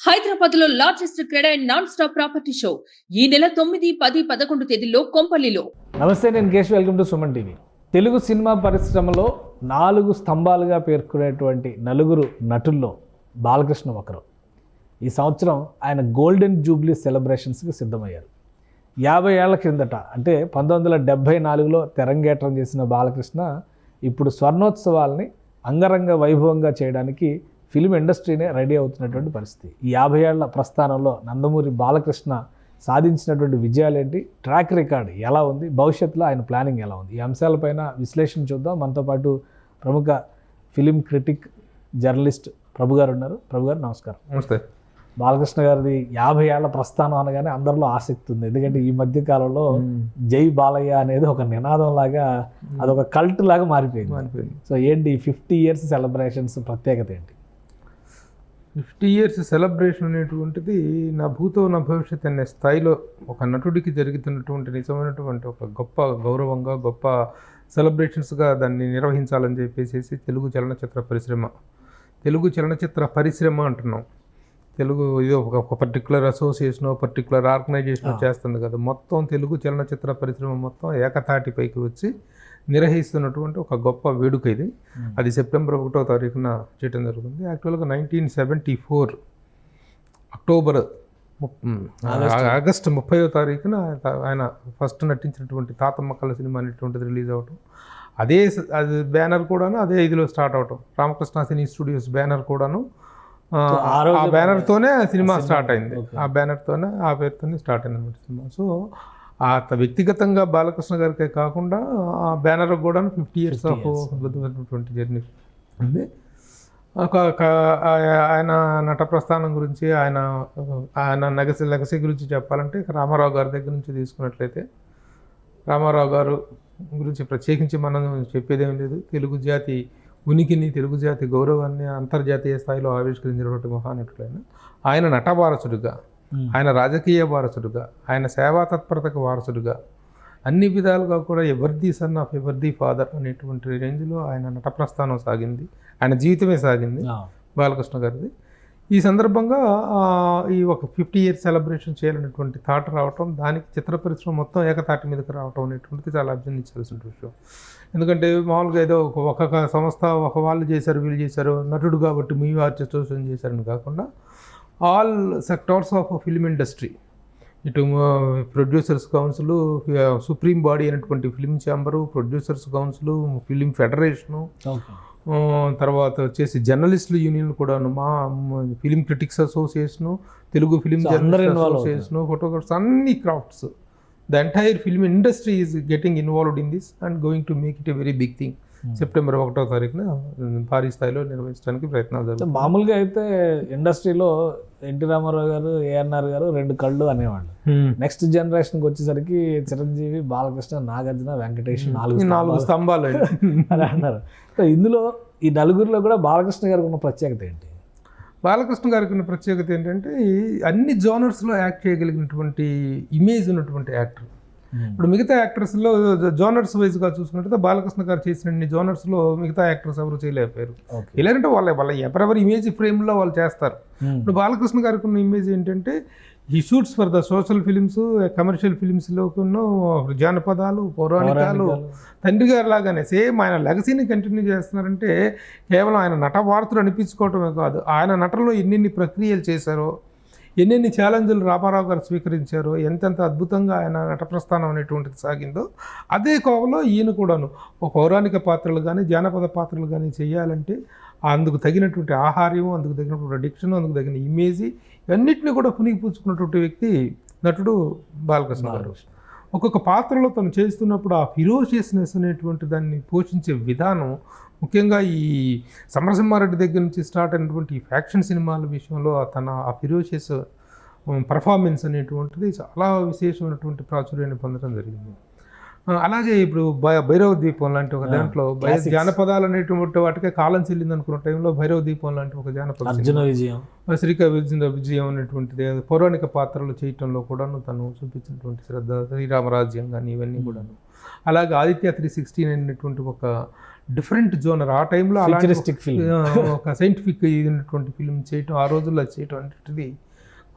హైదరాబాద్ లో largest cred and non stop property show ఈ నెల 9, 10, 11 తేదీల్లో కొంపల్లిలో. నమస్తే, నేను Keshav. Welcome to Suman TV. Telugu cinema పరిశ్రమలో 4 స్తంభాలుగా పేర్కొనేటువంటి నలుగురు నటుల్లో బాలకృష్ణ ఒకరు. ఈ సంవత్సరం ఆయన గోల్డెన్ జూబ్లీ సెలబ్రేషన్స్కి సిద్ధమయ్యారు. 50 ఏళ్ల క్రిందట అంటే 1974లో తెరంగేట్రం చేసిన బాలకృష్ణ ఇప్పుడు స్వర్ణోత్సవాల్ని అంగరంగ వైభవంగా చేయడానికి ఫిలిం ఇండస్ట్రీనే రెడీ అవుతున్నటువంటి పరిస్థితి. ఈ 50 ఏళ్ల ప్రస్థానంలో నందమూరి బాలకృష్ణ సాధించినటువంటి విజయాలేంటి, ట్రాక్ రికార్డ్ ఎలా ఉంది, భవిష్యత్తులో ఆయన ప్లానింగ్ ఎలా ఉంది, ఈ అంశాలపైన విశ్లేషణ చూద్దాం. మనతో పాటు ప్రముఖ ఫిలిం క్రిటిక్, జర్నలిస్ట్ ప్రభు గారు ఉన్నారు. ప్రభు గారు నమస్కారం. నమస్తే. బాలకృష్ణ గారిది 50 ఏళ్ల ప్రస్థానం అనగానే అందరిలో ఆసక్తి ఉంది. ఎందుకంటే ఈ మధ్య కాలంలో జై బాలయ్య అనేది ఒక నినాదం లాగా, అదొక కల్ట్ లాగా మారిపోయింది. సో ఏంటి 50 ఇయర్స్ సెలబ్రేషన్స్ ప్రత్యేకత ఏంటి? 50 ఇయర్స్ సెలబ్రేషన్ అనేటువంటిది నా భూతో నా భవిష్యత్ అనే స్థాయిలో ఒక నటుడికి జరుగుతున్నటువంటి నిజమైనటువంటి ఒక గొప్ప గౌరవంగా, గొప్ప సెలబ్రేషన్స్గా దాన్ని నిర్వహించాలని చెప్పేసి తెలుగు చలనచిత్ర పరిశ్రమ అంటున్నాం. తెలుగు ఇది ఒక పర్టికులర్ అసోసియేషన్, పర్టికులర్ ఆర్గనైజేషన్ చేస్తుంది కదా. మొత్తం తెలుగు చలనచిత్ర పరిశ్రమ మొత్తం ఏకతాటిపైకి వచ్చి నిర్వహిస్తున్నటువంటి ఒక గొప్ప వేడుక ఇది. అది సెప్టెంబర్ 1వ తారీఖున చేయడం జరుగుతుంది. యాక్చువల్గా 1974 ఆగస్టు 30వ తారీఖున ఆయన ఫస్ట్ నటించినటువంటి తాతమ్మ కళ సినిమా అనేటువంటిది రిలీజ్ అవటం, అది బ్యానర్ కూడాను అదే ఇదిలో స్టార్ట్ అవటం, రామకృష్ణ సినీ స్టూడియోస్ బ్యానర్ కూడాను ఆ బ్యానర్తోనే సినిమా స్టార్ట్ అయింది. ఆ బ్యానర్తోనే, ఆ పేరుతోనే స్టార్ట్ అయింది అన్నమాట సినిమా. సో వ్యక్తిగతంగా బాలకృష్ణ గారికే కాకుండా ఆ బ్యానర్ కూడా 50 ఇయర్స్ ఆఫ్ అద్భుతమైనటువంటి జర్నీ ఉంది. ఆయన నట ప్రస్థానం గురించి, ఆయన లెగసీ గురించి చెప్పాలంటే రామారావు గారి దగ్గర నుంచి తీసుకున్నట్లయితే, రామారావు గారు గురించి ప్రత్యేకించి మనం చెప్పేదేం లేదు. తెలుగు జాతి ఉనికిని, తెలుగు జాతి గౌరవాన్ని అంతర్జాతీయ స్థాయిలో ఆవిష్కరించినటువంటి మహానటుడైన ఆయన నట వారసుడిగా, ఆయన రాజకీయ వారసుడుగా, ఆయన సేవా తత్పరతకు వారసుడుగా, అన్ని విధాలుగా కూడా ఎవరిది సన్ ఆఫ్ ఎవరిది ఫాదర్ అనేటువంటి రేంజ్లో ఆయన నట ప్రస్థానం సాగింది. ఆయన జీవితమే సాగింది బాలకృష్ణ గారిది. ఈ సందర్భంగా ఈ ఒక 50 ఇయర్స్ సెలబ్రేషన్ చేయాలనేటువంటి థాట్ రావటం, దానికి చిత్ర పరిశ్రమ మొత్తం ఏకతాటి మీదకి రావటం అనేటువంటిది చాలా అభినందించాల్సిన విషయం. ఎందుకంటే మామూలుగా ఏదో ఒక్కొక్క సంస్థ ఒక వాళ్ళు చేశారు, వీళ్ళు చేశారు, నటుడు కాబట్టి మీ ఆర్టిస్ట్ అసోసియేషన్ చేశారని కాకుండా all sectors of film industry, ఇటు ప్రొడ్యూసర్స్ కౌన్సిల్, సుప్రీం బాడీ అయినటువంటి film chamber, producers council, film federation, తర్వాత వచ్చేసి జర్నలిస్టుల యూనియన్ కూడాను, మా film critics association, Telugu film journalist association, photographers, అన్ని crafts, the entire film industry is getting involved in this and going to make it a very big thing. September 1వ తారీఖున భారీ స్థాయిలో నిర్వహించడానికి ప్రయత్నాలు జరుగుతాయి. మామూలుగా అయితే ఇండస్ట్రీలో ఎన్టీ రామారావు గారు, ఏఎన్ఆర్ గారు 2 కళ్ళు అనేవాళ్ళు. నెక్స్ట్ జనరేషన్కి వచ్చేసరికి చిరంజీవి, బాలకృష్ణ, నాగార్జున, వెంకటేష్ 4 స్తంభాలు అని అన్నారు. సో ఇందులో ఈ నలుగురిలో కూడా బాలకృష్ణ గారికి ఉన్న ప్రత్యేకత ఏంటి? బాలకృష్ణ గారికి ఉన్న ప్రత్యేకత ఏంటంటే అన్ని జోనర్స్లో యాక్ట్ చేయగలిగినటువంటి ఇమేజ్ ఉన్నటువంటి యాక్టర్. ఇప్పుడు మిగతా యాక్టర్స్లో జోనర్స్ వైజ్గా చూసుకుంటే బాలకృష్ణ గారు చేసిన జోనర్స్లో మిగతా యాక్టర్స్ ఎవరు చేయలేకపోయారు. ఇలాంటి వాళ్ళ ఎవరెవరి ఇమేజ్ ఫ్రేమ్లో వాళ్ళు చేస్తారు. ఇప్పుడు బాలకృష్ణ గారికి ఉన్న ఇమేజ్ ఏంటంటే ఈ shoots for the social films, commercial ఫిలిమ్స్లో జానపదాలు, పౌరాణికాలు, తండ్రి గారు లాగానే సేమ్ ఆయన లెగసీని కంటిన్యూ చేస్తున్నారంటే కేవలం ఆయన నటవార్తలు అనిపించుకోవటమే కాదు, ఆయన నటనలో ఎన్నెన్ని ప్రక్రియలు చేశారో, ఎన్నెన్ని ఛాలెంజ్లు రామారావు గారు స్వీకరించారో, ఎంతెంత అద్భుతంగా ఆయన నట ప్రస్థానం అనేటువంటిది సాగిందో, అదే కోవలో ఈయన కూడాను ఒక పౌరాణిక పాత్రలు కానీ, జానపద పాత్రలు కానీ చేయాలంటే అందుకు తగినటువంటి ఆహార్యం, అందుకు తగినటువంటి డిక్షన్, అందుకు తగిన ఇమేజీ, ఇవన్నిటిని కూడా పునిగిపుచ్చుకున్నటువంటి వ్యక్తి నటుడు బాలకృష్ణ గారు. ఒక్కొక్క పాత్రలో తను చేస్తున్నప్పుడు ఆ ఫిరోషియస్నెస్ అనేటువంటి దాన్ని పోషించే విధానం, ముఖ్యంగా ఈ సమరసింహారెడ్డి దగ్గర నుంచి స్టార్ట్ అయినటువంటి ఈ ఫ్యాక్షన్ సినిమాల విషయంలో తన ఆ ఫిరోషియస్ పర్ఫార్మెన్స్ అనేటువంటిది చాలా విశేషమైనటువంటి ప్రాచుర్యాన్ని పొందడం జరిగింది. అలాగే ఇప్పుడు భైరవ దీపం లాంటి ఒక దాంట్లో జానపదాలు అనేటువంటి వాటికే కాలం చెల్లింది అనుకున్న టైంలో భైరవ దీపం లాంటి ఒక జానపద అర్జున విజయం, విజయం అనేటువంటిది పౌరాణిక పాత్రలు చేయటంలో కూడాను తను చూపించినటువంటి శ్రద్ధ, శ్రీరామరాజ్యం కానీ ఇవన్నీ కూడాను. అలాగే ఆదిత్య 316 అనేటువంటి ఒక డిఫరెంట్ జోనర్ ఆ టైంలో ఒక సైంటిఫిక్ అయినటువంటి ఫిల్మ్ చేయటం, ఆ రోజుల్లో చేయటం అనేటువంటిది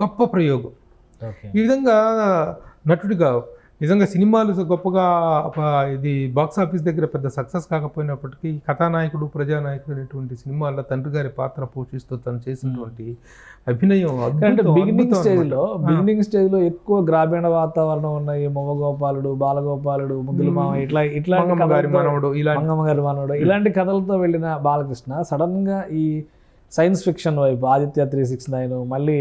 గొప్ప ప్రయోగం. ఈ విధంగా నటుడిగా నిజంగా సినిమాలు గొప్పగా ఇది బాక్స్ ఆఫీస్ దగ్గర పెద్ద సక్సెస్ కాకపోయినప్పటికీ కథానాయకుడు ప్రజానాయకుడు అనేటువంటి సినిమాల్లో తండ్రి గారి పాత్ర పోషిస్తూ తను చేసినటువంటి అభినయం బిగినింగ్ స్టేజ్లో ఎక్కువ గ్రామీణ వాతావరణం ఉన్నాయి. మొవ్వగోపాలుడు, బాలగోపాలుడు, ముద్దుల మామ, ఇట్లాంటి మనవడు, మంగమ్మగారి మనవడు, ఇలాంటి కథలతో వెళ్ళిన బాలకృష్ణ సడన్ గా ఈ సైన్స్ ఫిక్షన్ వైపు ఆదిత్య 369, మళ్ళీ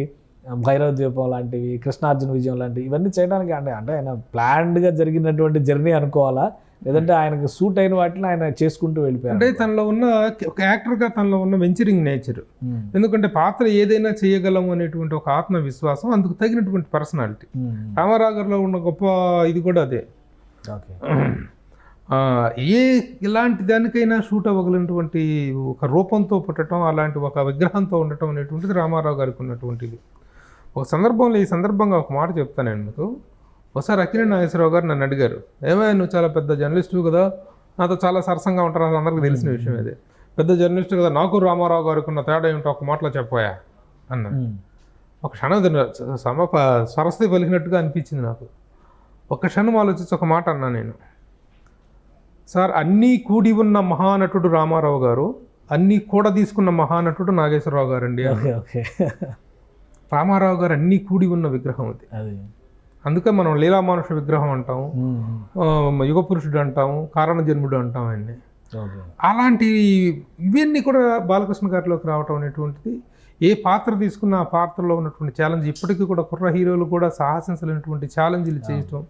భైరవ ద్వీపం లాంటివి, కృష్ణార్జున విజయం లాంటివి ఇవన్నీ చేయడానికి అంటే ఆయన ప్లాన్డ్గా జరిగినటువంటి జర్నీ అనుకోవాలా, లేదంటే ఆయనకు సూట్ అయిన వాటిని ఆయన చేసుకుంటూ వెళ్ళిపోయారు? అంటే తనలో ఉన్న ఒక యాక్టర్గా తనలో ఉన్న వెంచరింగ్ నేచర్, ఎందుకంటే పాత్ర ఏదైనా చేయగలము అనేటువంటి ఒక ఆత్మవిశ్వాసం, అందుకు తగినటువంటి పర్సనాలిటీ. రామారాగర్లో ఉన్న గొప్ప ఇది కూడా అదే. ఇలాంటి దానికైనా షూట్ అవ్వగలిగినటువంటి ఒక రూపంతో పుట్టడం, అలాంటి ఒక విగ్రహంతో ఉండటం అనేటువంటిది రామారావు గారికి ఉన్నటువంటిది. ఒక సందర్భంలో, ఈ సందర్భంగా ఒక మాట చెప్తానండి మీకు. ఒకసారి అక్కినేని నాగేశ్వరరావు గారు నన్ను అడిగారు, ఏమైనా నువ్వు చాలా పెద్ద జర్నలిస్టు కదా, నాతో చాలా సరసంగా ఉంటారు, అది అందరికీ తెలిసిన విషయం ఇది, పెద్ద జర్నలిస్టు కదా, నాకు రామారావు గారికి ఉన్న తేడా ఏమిటో ఒక మాటలో చెప్పాయా అన్నాను. ఒక క్షణం సరస్వతి పలికినట్టుగా అనిపించింది నాకు. ఒక క్షణం ఆలోచించి ఒక మాట అన్నా నేను, సార్ అన్నీ కూడి ఉన్న మహానటుడు రామారావు గారు, అన్నీ కూడా తీసుకున్న మహానటుడు నాగేశ్వరరావు గారు అండి. రామారావు గారు అన్నీ కూడి ఉన్న విగ్రహం అది. అందుకే మనం లీలామానుష విగ్రహం అంటాము, యుగ పురుషుడు అంటాము, కారణ జన్ముడు అంటాం ఆయన్ని. అలాంటి ఇవన్నీ కూడా బాలకృష్ణ గారిలోకి రావటం అనేటువంటిది, ఏ పాత్ర తీసుకున్న ఆ పాత్రలో ఉన్నటువంటి ఛాలెంజ్, ఇప్పటికీ కూడా కుర్ర హీరోలు కూడా సాహసించలేనటువంటి ఛాలెంజ్లు చేయటం,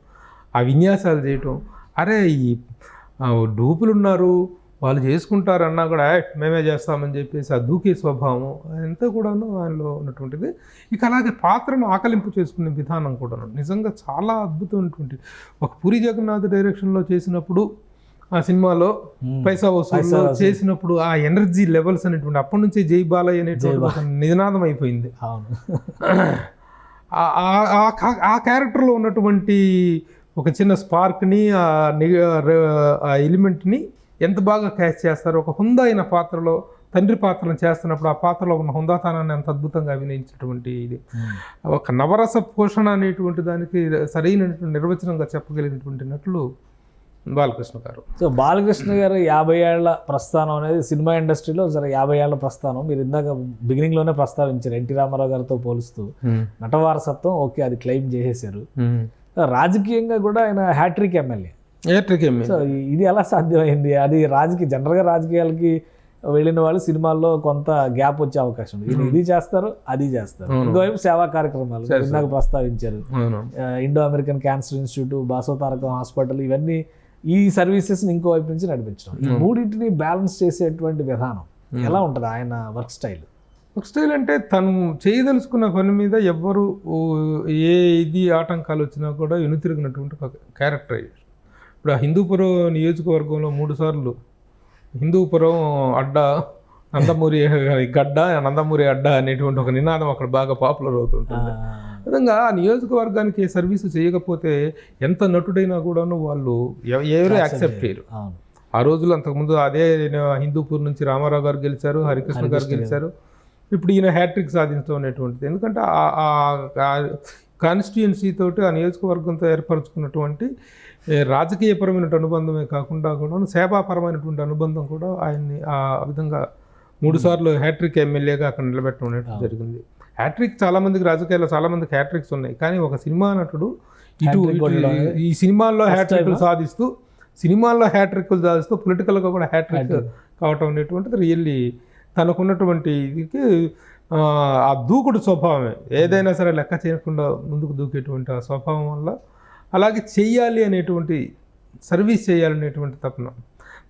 ఆ విన్యాసాలు చేయటం. అరే ఈ డూపులు ఉన్నారు, వాళ్ళు చేసుకుంటారు అన్నా కూడా మేమే చేస్తామని చెప్పేసి ఆ దూకే స్వభావం అంతా కూడాను ఆయనలో ఉన్నటువంటిది. ఇక అలాగే పాత్రను ఆకలింపు చేసుకునే విధానం కూడాను నిజంగా చాలా అద్భుతమైనటువంటి. ఒక పూరి జగన్నాథ్ డైరెక్షన్లో చేసినప్పుడు ఆ సినిమాలో పైసా వసూలు చేసినప్పుడు ఆ ఎనర్జీ లెవెల్స్ అనేటువంటి అప్పటి నుంచి జై బాలయ్య అనేటువంటి ఒక నినాదం అయిపోయింది. ఆ క్యారెక్టర్లో ఉన్నటువంటి ఒక చిన్న స్పార్క్ని, ఆ ఎలిమెంట్ని ఎంత బాగా క్యాచ్ చేస్తారు. ఒక హుందా అయిన పాత్రలో తండ్రి పాత్రను చేస్తున్నప్పుడు ఆ పాత్రలో ఉన్న హుందాతనాన్ని అంత అద్భుతంగా అభినయించినటువంటి ఇది ఒక నవరస పోషణ అనేటువంటి దానికి సరైనటువంటి నిర్వచనంగా చెప్పగలిగినటువంటి నటులు బాలకృష్ణ గారు. సో బాలకృష్ణ గారు 50 ఏళ్ల ప్రస్థానం అనేది సినిమా ఇండస్ట్రీలో సరే 50 ఏళ్ల ప్రస్థానం మీరు ఇందాక బిగినింగ్లోనే ప్రస్తావించారు. ఎన్టీ రామారావు గారితో పోలుస్తూ నటవారసత్వం ఓకే అది క్లెయిమ్ చేసేసారు. రాజకీయంగా కూడా ఆయన హ్యాట్రిక్ ఎమ్మెల్యే. సో ఇది ఎలా సాధ్యమైంది? అది జనరల్గా రాజకీయాలకి వెళ్ళిన వాళ్ళు సినిమాల్లో కొంత గ్యాప్ వచ్చే అవకాశం ఉంది. ఇది చేస్తారు, అది చేస్తారు. ఇంకోవైపు సేవా కార్యక్రమాలు ఇందాక ప్రస్తావించారు. Indo American cancer institute, Basavatarakam hospital, ఇవన్నీ ఈ సర్వీసెస్ని ఇంకో వైపు నుంచి నడిపించడం. ఈ మూడింటిని బ్యాలెన్స్ చేసేటువంటి విధానం ఎలా ఉంటుంది ఆయన వర్క్ స్టైల్? వర్క్ స్టైల్ అంటే తను చేయదలుచుకున్న పని మీద ఎవ్వరు ఏ ఇది ఆటంకాలు వచ్చినా కూడా వెనుతిరిగినటువంటి ఒక క్యారెక్టరైజేషన్. ఇప్పుడు ఆ హిందూపురం నియోజకవర్గంలో 3 సార్లు హిందూపురం అడ్డా, నందమూరి గడ్డ, నందమూరి అడ్డా అనేటువంటి ఒక నినాదం అక్కడ బాగా పాపులర్ అవుతుంటుంది. విధంగా ఆ నియోజకవర్గానికి సర్వీసు చేయకపోతే ఎంత నటుడైనా కూడాను వాళ్ళు ఎవరు యాక్సెప్ట్ చేయరు. ఆ రోజులు అంతకుముందు అదే హిందూపూర్ నుంచి రామారావు గారు గెలిచారు, హరికృష్ణ గారు గెలిచారు. ఇప్పుడు ఈయన హ్యాట్రిక్ సాధించడం అనేటువంటిది ఎందుకంటే ఆ కాన్స్టిట్యుయెన్సీ తోటి ఆ నియోజకవర్గంతో ఏర్పరచుకున్నటువంటి రాజకీయపరమైన అనుబంధమే కాకుండా కూడా సేవాపరమైనటువంటి అనుబంధం కూడా ఆయన్ని ఆ విధంగా 3 సార్లు హ్యాట్రిక్ ఎమ్మెల్యేగా అక్కడ నిలబెట్టడం అనేటువంటి జరిగింది. హ్యాట్రిక్ చాలామందికి రాజకీయాల్లో చాలామందికి హ్యాట్రిక్స్ ఉన్నాయి, కానీ ఒక సినిమా నటుడు ఈ సినిమాల్లో హ్యాట్రిక్లు సాధిస్తూ పొలిటికల్గా కూడా హ్యాట్రిక్ కావటం అనేటువంటిది రియల్లీ తనకున్నటువంటి ఇదికి ఆ దూకుడు స్వభావమే. ఏదైనా సరే లెక్క చేయకుండా ముందుకు దూకేటువంటి ఆ స్వభావం వల్ల, అలాగే చెయ్యాలి అనేటువంటి సర్వీస్ చేయాలనేటువంటి తపన,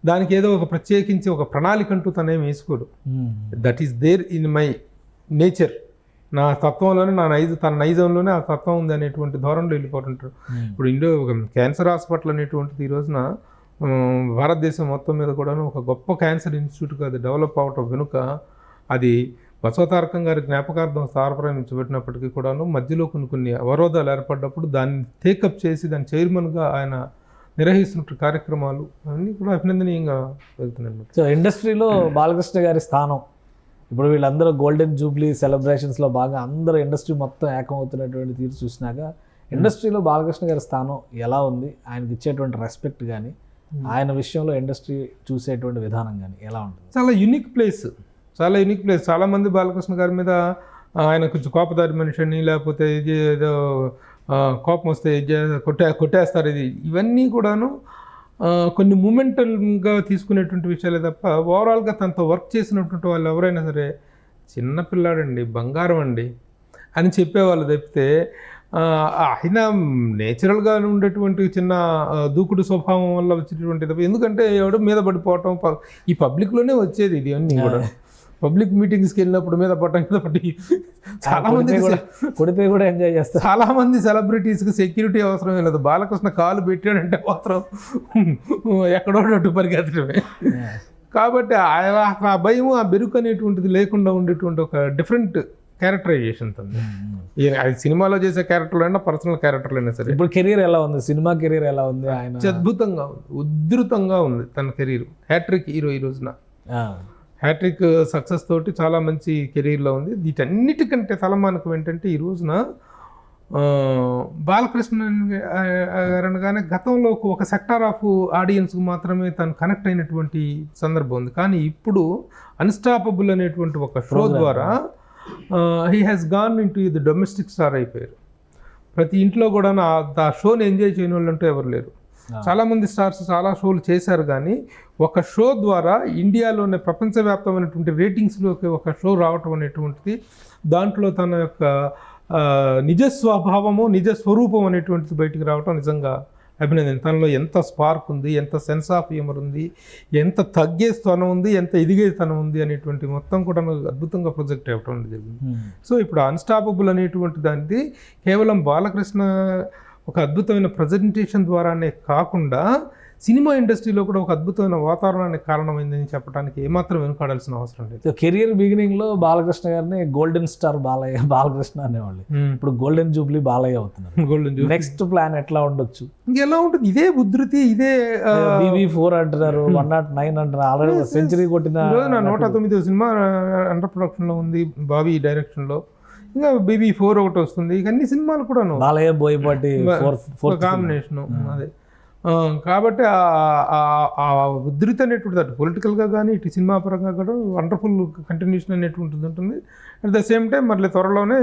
దానికి ఏదో ఒక ప్రత్యేకించి ఒక ప్రణాళిక అంటూ తనేమి వేసుకోడు. That is there in my nature నా తత్వంలోనే తన నైజంలోనే ఆ తత్వం ఉంది అనేటువంటి ధోరణిలో వెళ్ళిపోతుంటారు. ఇప్పుడు క్యాన్సర్ హాస్పిటల్ అనేటువంటిది ఈ రోజున భారతదేశం మొత్తం మీద కూడాను ఒక గొప్ప క్యాన్సర్ ఇన్స్టిట్యూట్గా అది డెవలప్ అవటం వెనుక అది బసవతారకం గారి జ్ఞాపకార్థం స్థాపరించబడినప్పటికీ కూడాను మధ్యలో కొన్ని అవరోధాలు ఏర్పడ్డప్పుడు దాన్ని టేకప్ చేసి దాని చైర్మన్గా ఆయన నిర్వహిస్తున్న కార్యక్రమాలు అన్నీ కూడా అభినందనీయంగా వెళ్తున్నాయి. సో ఇండస్ట్రీలో బాలకృష్ణ గారి స్థానం ఇప్పుడు వీళ్ళందరూ గోల్డెన్ జూబ్లీ సెలబ్రేషన్స్లో బాగా అందరూ ఇండస్ట్రీ మొత్తం ఏకమవుతున్నటువంటి తీరు చూసినాక ఇండస్ట్రీలో బాలకృష్ణ గారి స్థానం ఎలా ఉంది, ఆయనకి ఇచ్చేటువంటి రెస్పెక్ట్ కానీ ఆయన విషయంలో ఇండస్ట్రీ చూసేటువంటి విధానం కానీ ఎలా ఉంటుంది? చాలా యూనిక్ ప్లేస్. చాలామంది బాలకృష్ణ గారి మీద ఆయన కొంచెం కోపదారి మనిషి అని, లేకపోతే ఇది ఏదో కోపం వస్తే కొట్టేస్తారు, ఇవన్నీ కూడాను కొన్ని మూమెంటల్గా తీసుకునేటువంటి విషయాలే తప్ప ఓవరాల్గా తనతో వర్క్ చేసినటువంటి వాళ్ళు ఎవరైనా సరే చిన్నపిల్లాడండి, బంగారం అండి అని చెప్పేవాళ్ళు తప్పితే ఆయన నేచురల్గా ఉండేటువంటి చిన్న దూకుడు స్వభావం వల్ల వచ్చేటువంటిది. ఎందుకంటే ఎవడో మీద పడిపోవటం ఈ పబ్లిక్లోనే వచ్చేది ఇది అన్నీ కూడా. పబ్లిక్ మీటింగ్స్కి వెళ్ళినప్పుడు మీద పట్టి చాలామంది కొడితే కూడా ఎంజాయ్ చేస్తారు. చాలామంది సెలబ్రిటీస్కి సెక్యూరిటీ అవసరం లేదు. బాలకృష్ణ కాలు పెట్టాడంటే మాత్రం ఎక్కడో పరిగెత్తడమే. కాబట్టి ఆ భయం, ఆ బెరుకు అనేటువంటిది లేకుండా ఉండేటువంటి ఒక డిఫరెంట్ క్యారెక్టరైజేషన్ ఉంది. అది సినిమాలో చేసే క్యారెక్టర్లు అయినా పర్సనల్ క్యారెక్టర్లు అయినా సరే. ఇప్పుడు కెరీర్ ఎలా ఉంది, సినిమా కెరీర్ ఎలా ఉంది? ఆయన అద్భుతంగా ఉంది, ఉధృతంగా ఉంది తన కెరీర్. హ్యాట్రిక్ హీరో ఈ రోజున, హ్యాట్రిక్ సక్సెస్ తోటి చాలా మంచి కెరీర్లో ఉంది. వీటన్నిటికంటే తలమానకం ఏంటంటే ఈ రోజున బాలకృష్ణ గారు అనగానే గతంలో ఒక సెక్టార్ ఆఫ్ ఆడియన్స్కి మాత్రమే తను కనెక్ట్ అయినటువంటి సందర్భం ఉంది. కానీ ఇప్పుడు అన్స్టాపబుల్ అనేటువంటి ఒక షో ద్వారా he has gone in to the domestic star అయిపోయారు. ప్రతి ఇంట్లో కూడా ఆ షోని ఎంజాయ్ చేయని వాళ్ళు అంటూ ఎవరు లేరు. చాలామంది స్టార్స్ చాలా షోలు చేశారు, కానీ ఒక షో ద్వారా ఇండియాలోనే ప్రపంచవ్యాప్తమైనటువంటి రేటింగ్స్లోకి ఒక షో రావటం అనేటువంటిది, దాంట్లో తన యొక్క నిజ స్వభావము, నిజ స్వరూపం అనేటువంటిది బయటికి రావటం నిజంగా అభినందన. తనలో ఎంత స్పార్క్ ఉంది, ఎంత సెన్స్ ఆఫ్ హ్యూమర్ ఉంది, ఎంత తగ్గే స్థానం ఉంది, ఎంత ఎదిగే స్థానం ఉంది అనేటువంటి మొత్తం కూడా అద్భుతంగా ప్రొజెక్ట్ అవ్వటం జరిగింది. సో ఇప్పుడు అన్స్టాపబుల్ అనేటువంటి దాన్ని కేవలం బాలకృష్ణ ఒక అద్భుతమైన ప్రజెంటేషన్ ద్వారానే కాకుండా సినిమా ఇండస్ట్రీలో కూడా ఒక అద్భుతమైన వాతావరణానికి కారణమైందని చెప్పడానికి ఏమాత్రం వెనుకాడాల్సిన అవసరం లేదు. సో కెరియర్ బిగినింగ్లో బాలకృష్ణ గారిని గోల్డెన్ స్టార్ బాలకృష్ణ అనేవాళ్ళు, ఇప్పుడు గోల్డెన్ జూబ్లీ బాలయ్య అవుతున్నారు. గోల్డెన్ జూబ్లీ నెక్స్ట్ ప్లాన్ ఎట్లా ఉండొచ్చు? ఇంకెలా ఉంటుంది? ఇదే ఉధృతి, ఇదే BB4 అంటున్నారు, 109 అంటున్నారు, ఆల్రెడీ సెంచరీ కొట్టిన 109వ సినిమా అండర్ ప్రొడక్షన్లో ఉంది బాబీ డైరెక్షన్లో. ఇంకా BB4 ఒకటి వస్తుంది. ఇక అన్ని సినిమాలు కూడా బాలయ్య బోయపాటి కాంబినేషను అదే. కాబట్టి ఆ ఉధృతి అనేటువంటిది అటు పొలిటికల్గా కానీ ఇటు సినిమా పరంగా కూడా వండర్ఫుల్ కంటిన్యూషన్ అనేటువంటిది ఉంటుంది. అట్ ద సేమ్ టైం మళ్ళీ త్వరలోనే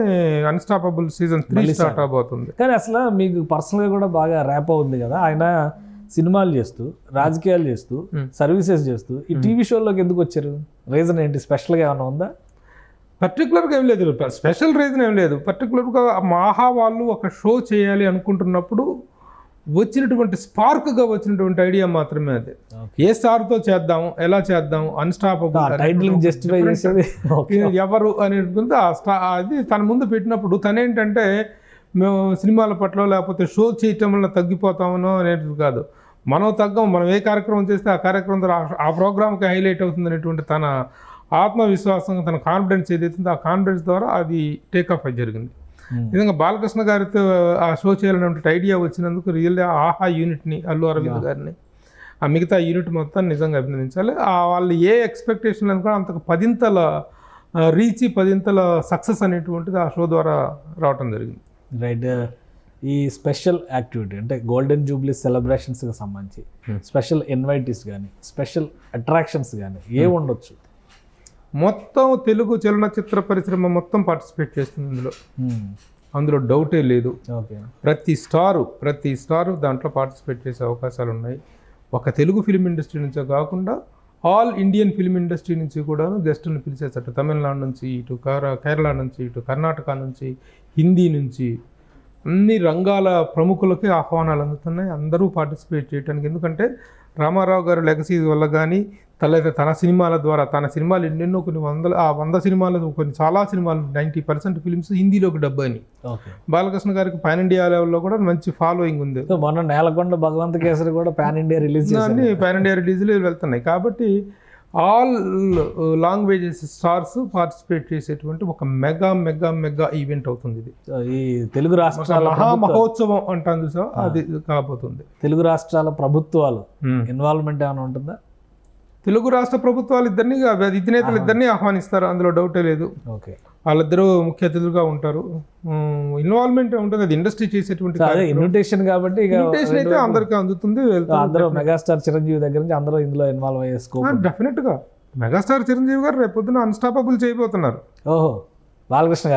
అన్స్టాపబుల్ సీజన్ 3 స్టార్ట్ అవబోతుంది. కానీ అసలు మీకు పర్సనల్గా కూడా బాగా ర్యాప్ అవుతుంది కదా, ఆయన సినిమాలు చేస్తూ, రాజకీయాలు చేస్తూ, సర్వీసెస్ చేస్తూ ఈ టీవీ షోలోకి ఎందుకు వచ్చారు? రీజన్ ఏంటి? స్పెషల్గా ఏమైనా ఉందా? పర్టికులర్గా ఏం లేదు, స్పెషల్ రీజన్ ఏం లేదు. పర్టికులర్గా మాహా వాళ్ళు ఒక షో చేయాలి అనుకుంటున్నప్పుడు వచ్చినటువంటి స్పార్క్గా వచ్చినటువంటి ఐడియా మాత్రమే అది. ఏ స్టార్తో చేద్దాం, ఎలా చేద్దాం, అన్స్టాపబుల్ ఎవరు అనేటువంటి అది తన ముందు పెట్టినప్పుడు తనేంటంటే మేము సినిమాల పట్ల లేకపోతే షో చేయటం వల్ల తగ్గిపోతామనో అనేది కాదు. మనం తగ్గం, మనం ఏ కార్యక్రమం చేస్తే ఆ కార్యక్రమం ద్వారా ఆ ప్రోగ్రామ్కి హైలైట్ అవుతుంది అనేటువంటి తన ఆత్మవిశ్వాసం, తన కాన్ఫిడెన్స్ ఏదైతుందో ఆ కాన్ఫిడెన్స్ ద్వారా అది టేకాఫ్ అయి జరిగింది. నిజంగా బాలకృష్ణ గారితో ఆ షో చేయాలనేటువంటి ఐడియా వచ్చినందుకు రియల్గా ఆహా యూనిట్ని, అల్లు అరవింద్ గారిని, ఆ మిగతా యూనిట్ మొత్తాన్ని నిజంగా అభినందించాలి. వాళ్ళు ఏ ఎక్స్పెక్టేషన్ అనుకున్నా అంతకు 10ంతల రీచ్, 10ంతల సక్సెస్ అనేటువంటిది ఆ షో ద్వారా రావటం జరిగింది. రైట్. ఈ స్పెషల్ యాక్టివిటీ అంటే గోల్డెన్ జూబ్లీ సెలబ్రేషన్స్కి సంబంధించి స్పెషల్ ఇన్వైటీస్ కానీ, స్పెషల్ అట్రాక్షన్స్ కానీ ఏ ఉండొచ్చు? మొత్తం తెలుగు చలనచిత్ర పరిశ్రమ మొత్తం పార్టిసిపేట్ చేస్తుంది అందులో డౌటే లేదు. ప్రతి స్టారు దాంట్లో పార్టిసిపేట్ చేసే అవకాశాలు ఉన్నాయి. ఒక తెలుగు ఫిల్మ్ ఇండస్ట్రీ నుంచే కాకుండా ఆల్ ఇండియన్ ఫిల్మ్ ఇండస్ట్రీ నుంచి కూడా గెస్టులను పిలిచేసట. తమిళనాడు నుంచి, ఇటు కేరళ నుంచి, ఇటు కర్ణాటక నుంచి, హిందీ నుంచి, అన్ని రంగాల ప్రముఖులకి ఆహ్వానాలు అందుతున్నాయి, అందరూ పార్టిసిపేట్ చేయడానికి. ఎందుకంటే రామారావు గారు లెగసీ వల్ల కానీ తన సినిమాల ద్వారా, తన సినిమాలు ఎన్నెన్నో కొన్ని 100 సినిమాలు, చాలా సినిమాలు 90% ఫిల్మ్స్ హిందీలోకి డబ్ అని. బాలకృష్ణ గారికి పాన్ ఇండియా లెవెల్లో కూడా మంచి ఫాలోయింగ్ ఉంది. మొన్న నేలకొండ భగవంత్ కేసరి కూడా పాన్ ఇండియా రిలీజ్ అన్ని పాన్ ఇండియా రిలీజ్లు వెళ్తున్నాయి. కాబట్టి ఆల్ లాంగ్వేజెస్ స్టార్స్ పార్టిసిపేట్ చేసేటువంటి ఒక మెగా ఈవెంట్ అవుతుంది ఇది. ఈ తెలుగు రాష్ట్రాల మహోత్సవం అంటాను చూసా, అది కాబోతుంది. తెలుగు రాష్ట్రాల ప్రభుత్వాలు ఇన్వాల్వ్మెంట్ ఏమైనా ఉంటుందా? తెలుగు రాష్ట్ర ప్రభుత్వాలు ఇద్దరిని, అధినేతలు ఇద్దరిని ఆహ్వానిస్తారు, అందులో డౌటే లేదు. ఓకే, వాళ్ళిద్దరూ ముఖ్య అతిథులుగా ఉంటారు. ఇన్వాల్వ్మెంట్ ఉంటుంది, అది ఇండస్ట్రీ చేసేటువంటి ఇన్విటేషన్ కాబట్టి ఇన్విటేషన్ అయితే అందరికీ అందుతుంది. అందరూ మెగాస్టార్ చిరంజీవి దగ్గర నుంచి అందరూ ఇందులో ఇన్వాల్వ్ అయ్యే స్కోప్ డెఫినెట్ గా. మెగాస్టార్ చిరంజీవి గారు రేపు పొద్దున అన్స్టాపబుల్ చేయబోతున్నారు. ఓహో, బాలకృష్ణ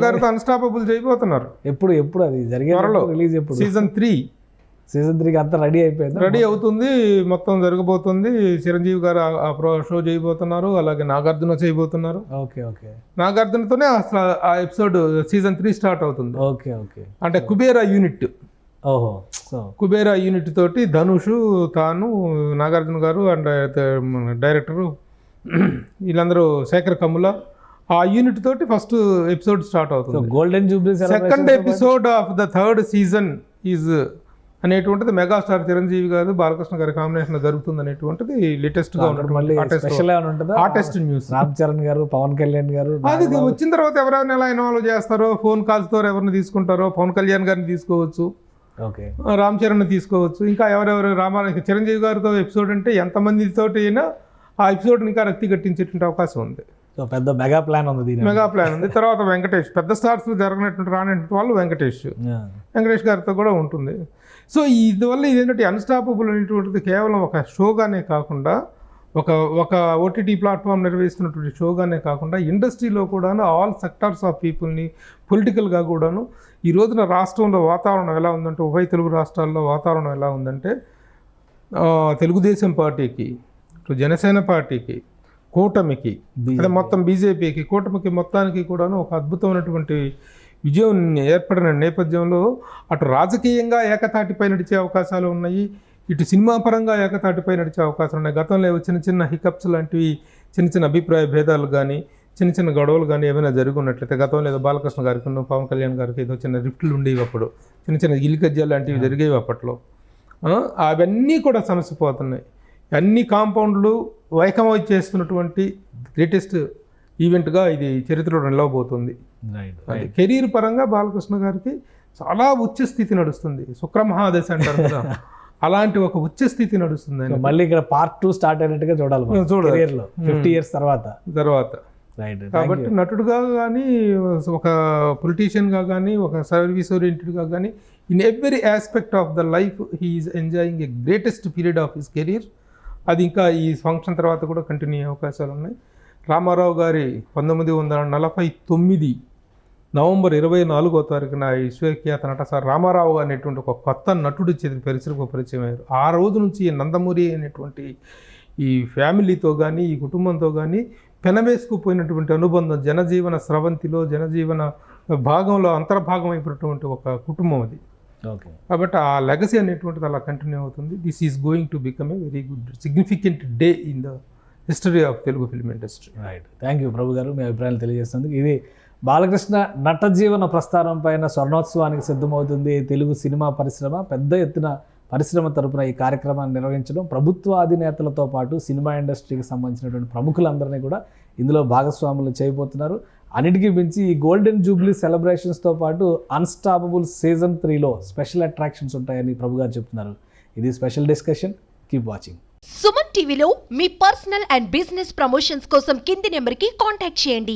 గారితో అన్స్టాపబుల్ చేయబోతున్నారు. ఎప్పుడు అది జరిగే రిలీజ్ ఎప్పుడు? సీజన్ 3 అంతా రెడీ అవుతుంది, మొత్తం జరగబోతుంది. చిరంజీవి గారు షో చేయబోతున్నారు, అలాగే నాగార్జున చేయబోతున్నారు. నాగార్జునతోనే ఆ ఎపిసోడ్ సీజన్ 3 స్టార్ట్ అవుతుంది. అంటే కుబేరా యూనిట్, కుబేరా యూనిట్ తోటి ధనుష్, తాను, నాగార్జున గారు అండ్ డైరెక్టరు వీళ్ళందరూ, శేఖర్ కమ్ముల, ఆ యూనిట్ తోటి ఫస్ట్ ఎపిసోడ్ స్టార్ట్ అవుతుంది. Golden Jubilee second episode of the 3rd season is అనేటువంటిది మెగాస్టార్ చిరంజీవి గారు బాలకృష్ణ గారి కాంబినేషన్ జరుగుతుంది అనేటువంటిది లేటెస్ట్ గా ఆర్టిస్ట్ న్యూస్. రామ్ చరణ్ గారు, పవన్ కళ్యాణ్ గారు, అది వచ్చిన తర్వాత ఎవరెవరిని ఎలా ఇన్వాల్వ్ చేస్తారో, ఫోన్ కాల్స్ తో ఎవరిని తీసుకుంటారో, పవన్ కళ్యాణ్ గారిని తీసుకోవచ్చు, రామ్ చరణ్ తీసుకోవచ్చు, ఇంకా ఎవరెవరు చిరంజీవి గారితో ఎపిసోడ్ అంటే ఎంతమందితోటి అయినా ఆ ఎపిసోడ్ ఇంకా రక్తి కట్టించేటువంటి అవకాశం ఉంది. పెద్ద మెగా ప్లాన్ ఉంది. తర్వాత వెంకటేష్, పెద్ద స్టార్స్ జరగనటువంటి రానటువంటి వాళ్ళు వెంకటేష్ గారితో కూడా ఉంటుంది. సో ఇదివల్ల ఇదేంటంటే అన్స్టాపబుల్ అనేటువంటిది కేవలం ఒక షోగానే కాకుండా, ఒక ఓటీటీ ప్లాట్ఫామ్ నిర్వహిస్తున్నటువంటి షోగానే కాకుండా, ఇండస్ట్రీలో కూడా ఆల్ సెక్టార్స్ ఆఫ్ పీపుల్ని, పొలిటికల్గా కూడాను ఈ రోజున రాష్ట్రంలో వాతావరణం ఎలా ఉందంటే, ఉభయ తెలుగు రాష్ట్రాల్లో వాతావరణం ఎలా ఉందంటే, తెలుగుదేశం పార్టీకి, జనసేన పార్టీకి, కూటమికి, అదే మొత్తం బీజేపీకి, కూటమికి మొత్తానికి కూడాను ఒక అద్భుతమైనటువంటి విజయం ఏర్పడిన నేపథ్యంలో అటు రాజకీయంగా ఏకతాటిపై నడిచే అవకాశాలు ఉన్నాయి, ఇటు సినిమా పరంగా ఏకతాటిపై నడిచే అవకాశాలు ఉన్నాయి. గతంలో చిన్న హికప్స్ లాంటివి, చిన్న అభిప్రాయ భేదాలు కానీ, చిన్న గొడవలు కానీ ఏమైనా జరుగున్నట్లయితే, గతంలో ఏదో బాలకృష్ణ గారికి, పవన్ కళ్యాణ్ గారికి ఏదో చిన్న రిఫ్ట్లు ఉండేవి, అప్పుడు చిన్న గిలికజ్జాలు లాంటివి జరిగేవి అప్పట్లో. అవన్నీ కూడా సమసిపోతున్నాయి. అన్ని కాంపౌండ్లు వైకమై చేస్తున్నటువంటి గ్రేటెస్ట్ ఈవెంట్గా ఇది చరిత్రలో నిలవబోతుంది. అది కెరీర్ పరంగా బాలకృష్ణ గారికి చాలా ఉచ్చ స్థితి నడుస్తుంది. శుక్రమహాదశ అంటారు కదా, అలాంటి ఒక ఉచ్చ స్థితి నడుస్తుంది. మళ్ళీ ఇక్కడ పార్ట్ 2 స్టార్ట్ అయినట్టుగా చూడాలి 50 years తర్వాత. కాబట్టి నటుడుగా కానీ, ఒక పొలిటీషియన్గా కానీ, ఒక సర్వీస్ ఓరియంటెడ్గా కానీ, in every aspect of the life he is enjoying a greatest period of his career. అది ఇంకా ఈ ఫంక్షన్ తర్వాత కూడా కంటిన్యూ అయ్యే అవకాశాలు ఉన్నాయి. రామారావు గారి 1949 నవంబర్ 24వ తారీఖున విశ్వఖ్యాత నట సార్ రామారావు అనేటువంటి ఒక కొత్త నటుడు పరిశ్రమకు పరిచయం అయ్యారు. ఆ రోజు నుంచి నందమూరి అనేటువంటి ఈ ఫ్యామిలీతో కానీ, ఈ కుటుంబంతో కానీ పెనవేసుకుపోయినటువంటి అనుబంధం, జనజీవన స్రవంతిలో, జనజీవన భాగంలో అంతర్భాగం అయిపోయినటువంటి ఒక కుటుంబం అది. కాబట్టి ఆ లెగసీ అనేటువంటిది అలా కంటిన్యూ అవుతుంది. This is going to become a very good significant day in the history of Telugu film industry. Thank you Prabhu garu, మీ అభిప్రాయాలు తెలియజేస్తుంది. ఇది బాలకృష్ణ నట జీవన ప్రస్థానం పైన స్వర్ణోత్సవానికి సిద్ధమవుతుంది తెలుగు సినిమా పరిశ్రమ. పెద్ద ఎత్తున పరిశ్రమ తరపున ఈ కార్యక్రమాన్ని నిర్వహించడం, ప్రభుత్వ అధినేతలతో పాటు సినిమా ఇండస్ట్రీకి సంబంధించినటువంటి ప్రముఖులందరినీ కూడా ఇందులో భాగస్వాములు చేయబోతున్నారు. అన్నిటికీ మించి ఈ గోల్డెన్ జూబ్లీ సెలబ్రేషన్స్తో పాటు అన్స్టాపబుల్ సీజన్ 3లో స్పెషల్ అట్రాక్షన్స్ ఉంటాయని ప్రభు గారు చెప్తున్నారు. ఇది special discussion. Keep watching. Suman టీవీలో మీ పర్సనల్ అండ్ బిజినెస్ ప్రమోషన్స్ కోసం కింది నెంబర్కి కాంటాక్ట్ చేయండి.